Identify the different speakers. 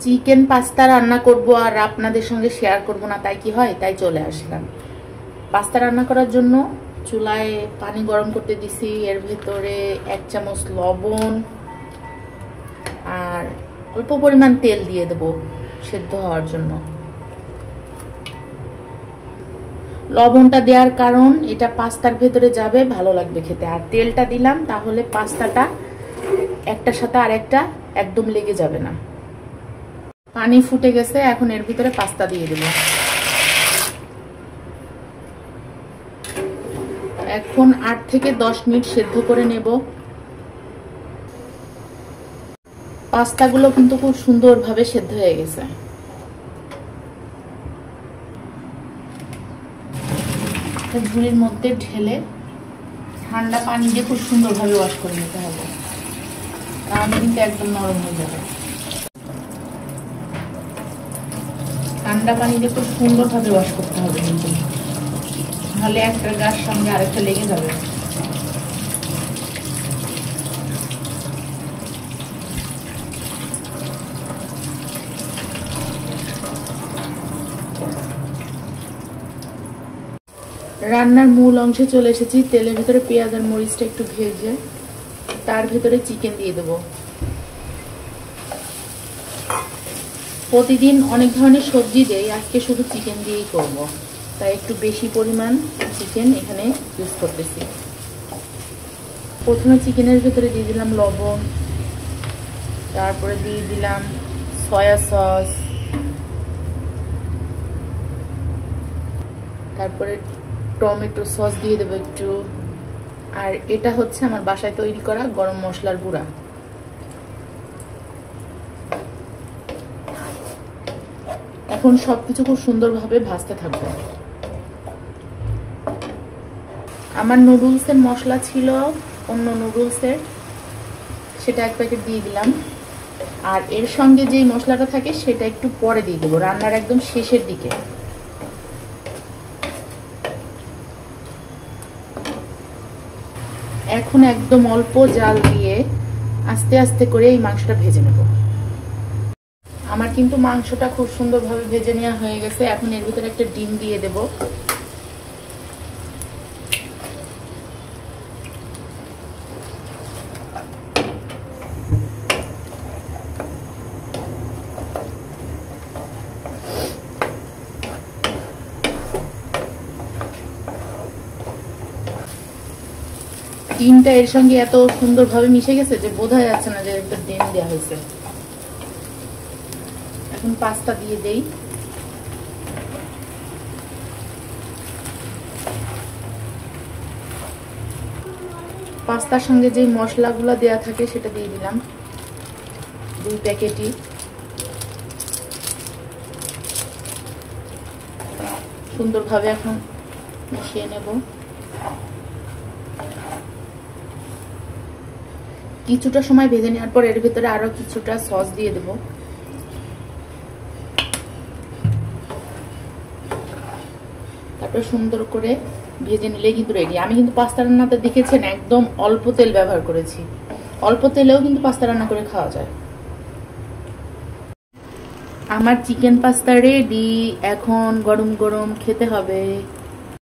Speaker 1: Chicken pasta রান্না করব আর আপনাদের সঙ্গে শেয়ার করব না তাই কি হয়, তাই চলে আসলাম। পাস্তা রান্না করার জন্য চুলায় পানি গরম করতে দিছি, এর ভেতরে 1 চামচ লবণ আর অল্প পরিমাণ তেল দিয়ে দেব সেদ্ধ হওয়ার জন্য। লবণটা দেওয়ার কারণ এটা পাস্তার ভেতরে যাবে, ভালো লাগবে খেতে। আর তেলটা দিলাম তাহলে পাস্তাটা একটার সাথে আরেকটা একদম লেগে যাবে না। পানি ফুটে গেছে, এখন এর ভিতরে পাস্তা দিয়ে দেব। এখন 8 থেকে 10 মিনিট সেদ্ধ করে নেব। পাস্তাগুলো কিন্তু খুব সুন্দরভাবে সেদ্ধ হয়ে গেছে। ঝুড়ির মধ্যে ঢেলে ঠান্ডা পানি দিয়ে খুব সুন্দরভাবে ওয়াশ করে নিতে হবে, তাহলে কিন্তু একদম নরম হয়ে যাবে। ঠান্ডা পানি দিয়ে খুব সুন্দরভাবে ওয়াশ করতে হবে, কিন্তু তাহলে একটা গাছ সঙ্গে আরেকটা লেগে যাবে। রান্নার মূল অংশে চলে এসেছি। তেলের ভিতরে পেঁয়াজ আর মরিচটা একটু ভেজে তার ভিতরে চিকেন দিয়ে দেব। প্রতিদিন অনেক ধরনের সবজি দেই, আজকে শুধু চিকেন দিয়েই করব, তাই একটু বেশি পরিমাণ চিকেন এখানে ইউজ করতেছি। প্রথমে চিকেনের ভিতরে দিয়ে দিলাম লবণ, তারপরে দিয়ে দিলাম সয়া সস, তারপরে টমেটো সস দিয়ে দেবো একটু। আর এটা হচ্ছে আমার বাসায় তৈরি করা গরম মশলার গুঁড়া। এখন সবকিছু খুব সুন্দরভাবে ভাজতে থাকবো। আমার নুডলসের মশলা ছিল অন্য নুডলসের, সেটা 1 প্যাকেট দিয়ে দিলাম। আর এর সঙ্গে যেই মশলাটা থাকে সেটা একটু পরে দিয়ে দেবো, রান্নার একদম শেষের দিকে। এখন একদম অল্প জাল দিয়ে আস্তে আস্তে করে এই মাংসটা ভেজে নেব। আমার কিন্তু মাংসটা খুব সুন্দরভাবে ভেজে নেওয়া হয়ে গেছে। এখন এর ভিতরে একটা ডিম দিয়ে দেব। ডিমটা এর সঙ্গে এত সুন্দরভাবে মিশে গেছে যে বোঝা যাচ্ছে না যে একটা ডিম দেওয়া হয়েছে। এখন পাস্তা দিয়ে দেই। পাস্তার সঙ্গে যে মশলাগুলো দেয়া থাকে সেটা দিয়ে দিলাম 2 প্যাকেটই। সুন্দরভাবে এখন মিশিয়ে নেব। কিছুটা সময় ভেজে নেওয়ার পর এর ভিতরে আরো কিছুটা সস দিয়ে দেব। তারপর সুন্দর করে ভেজে নিলেই কিন্তু রেডি। আমি কিন্তু পাস্তা রান্নাতে দেখেছেন একদম অল্প তেল ব্যবহার করেছি। অল্প তেলেও কিন্তু পাস্তা রান্না করে খাওয়া যায়। আমার চিকেন পাস্তা রেডি। এখন গরম গরম খেতে হবে।